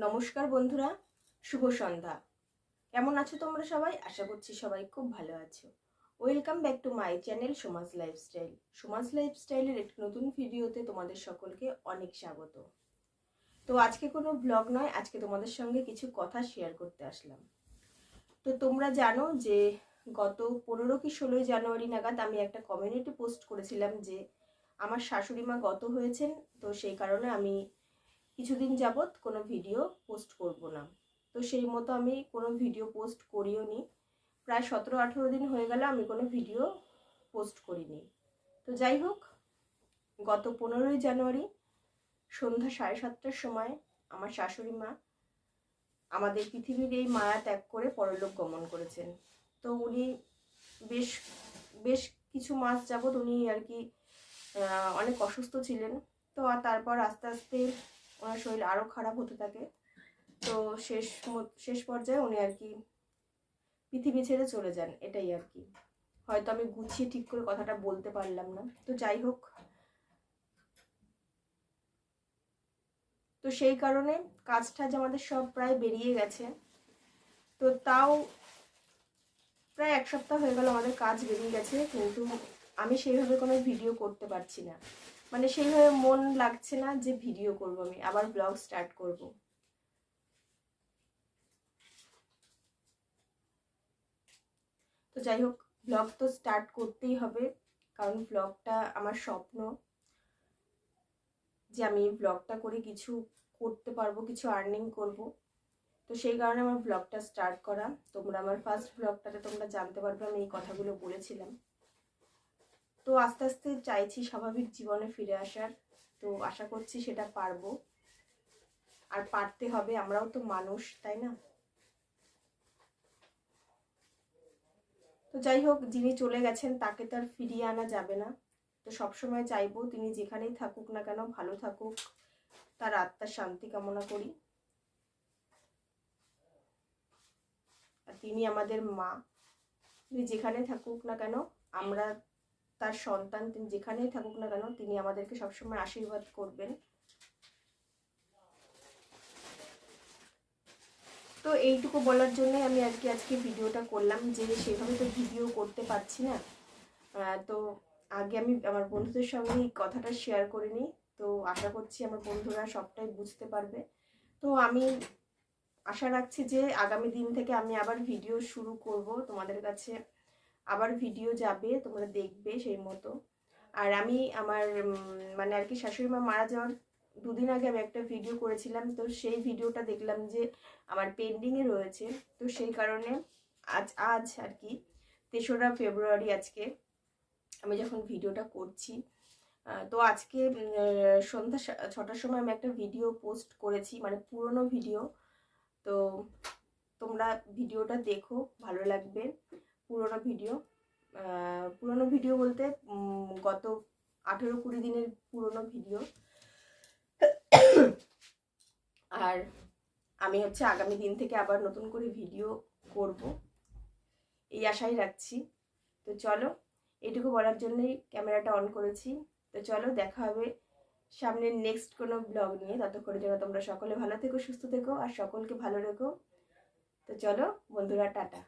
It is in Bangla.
নমস্কার বন্ধুরা, শুভ সন্ধ্যা। কেমন আছো তোমরা সবাই? আশা করছি সবাই খুব ভালো আছো। Welcome back to my channel Soma's lifestyle. Soma's লাইফস্টাইলের একটি নতুন ভিডিওতে তোমাদের সকলকে অনেক স্বাগত। তো আজকে কোনো ব্লগ নয়, আজকে তোমাদের সঙ্গে কিছু কথা শেয়ার করতে আসলাম। তো তোমরা জানো যে গত 15 কি 16 জানুয়ারি নাগাদ আমি একটা কমিউনিটি পোস্ট করেছিলাম যে আমার শাশুড়ি মা গত হয়েছেন, তো সেই কারণে আমি কিছুদিন যাবৎ কোনো ভিডিও পোস্ট করব না। তো সেই মতো আমি কোনো ভিডিও পোস্ট করিও নি। প্রায় 17-18 দিন হয়ে গেল আমি কোনো ভিডিও পোস্ট করিনি। তো যাই হোক, গত 15ই জানুয়ারি সন্ধ্যা 7:30টার সময় আমার শাশুড়ি মা আমাদের পৃথিবীর এই মায়া ত্যাগ করে পরলোক গমন করেছেন। তো উনি বেশ বেশ কিছু মাস যাবৎ উনি আর কি অনেক অসুস্থ ছিলেন। তো আর তারপর আস্তে আস্তে ওনার শরীর আরও খারাপ হতে থাকে। তো শেষ পর্যায়ে উনি আর কি পৃথিবী ছেড়ে চলে যান, এটাই আর কি। হয়তো আমি গুছিয়ে ঠিক করে কথাটা বলতে পারলাম না। তো যাই হোক, তো সেই কারণে কাজটা যে আমাদের সব প্রায় বেরিয়ে গেছে। তো তাও প্রায় 1 সপ্তাহ হয়ে গেল আমাদের কাজ বেরিয়ে গেছে, কিন্তু আমি সেইভাবে কোনো ভিডিও করতে পারছি না। মানে সেইভাবে মন লাগছে না যে ভিডিও করব, আমি আবার ব্লগ স্টার্ট করব। তো যাই হোক, ব্লগ তো স্টার্ট করতেই হবে, কারণ ব্লগটা আমার স্বপ্ন যে আমি ব্লগটা করে কিছু করতে পারবো, কিছু আর্নিং করব। তো সেই কারণে আমার ব্লগটা স্টার্ট করা। তোমরা আমার ফার্স্ট ব্লগটাতে তোমরা জানতে পারবে আমি এই কথাগুলো বলেছিলাম। তো আস্তে আস্তে চাইছি স্বাভাবিক জীবনে ফিরে আসার। তো আশা করছি সেটা পারবো, আর পারতে হবে, আমরাও তো মানুষ, তাই না? তো যাই হোক, যিনি চলে গেছেন তাকে তো আর ফিরিয়ে আনা যাবে না। তো সবসময় চাইবো তিনি যেখানেই থাকুক না কেন ভালো থাকুক, তার আত্মার শান্তি কামনা করি। আর তিনি আমাদের মা, তিনি যেখানে থাকুক না কেন, আমরা তার সন্তান, তিনি যেখানেই থাকুক না কেন তিনি আমাদেরকে সবসময় আশীর্বাদ করবেন। তো এইটুকু বলার জন্যই আমি আর কি আজকে ভিডিওটা করলাম, যে সেভাবে তো ভিডিও করতে পারছি না। তো আগে আমি আমার বন্ধুদের সঙ্গে এই কথাটা শেয়ার করে নিই। তো আশা করছি আমার বন্ধুরা সবটাই বুঝতে পারবে। তো আমি আশা রাখছি যে আগামী দিন থেকে আমি আবার ভিডিও শুরু করব, তোমাদের কাছে আবার ভিডিও যাবে, তোমরা দেখবে সেই মতো। আর আমি আমার মানে আর কি শাশুড়ি মা মারা যাওয়ার 2 দিন আগে আমি একটা ভিডিও করেছিলাম। তো সেই ভিডিওটা দেখলাম যে আমার পেন্ডিংয়ে রয়েছে। তো সেই কারণে আজ আর কি 3রা ফেব্রুয়ারি আজকে আমি যখন ভিডিওটা করছি, তো আজকে সন্ধ্যা 6টার সময় আমি একটা ভিডিও পোস্ট করেছি, মানে পুরনো ভিডিও। তো তোমরা ভিডিওটা দেখো, ভালো লাগবে। পুরনো ভিডিও বলতে গত 18-20 দিনের পুরনো ভিডিও। আর আমি হচ্ছে আগামী দিন থেকে আবার নতুন করে ভিডিও করব, এই আশাই রাখছি। তো চলো, এটুকু বলার জন্যই ক্যামেরাটা অন করেছি। তো চলো, দেখা হবে সামনের নেক্সট কোনো ব্লগ নিয়ে। ততক্ষণের জন্য তোমরা সকলে ভালো থেকো, সুস্থ থেকো, আর সকলকে ভালো রেখো। তো চলো বন্ধুরা, টাটা।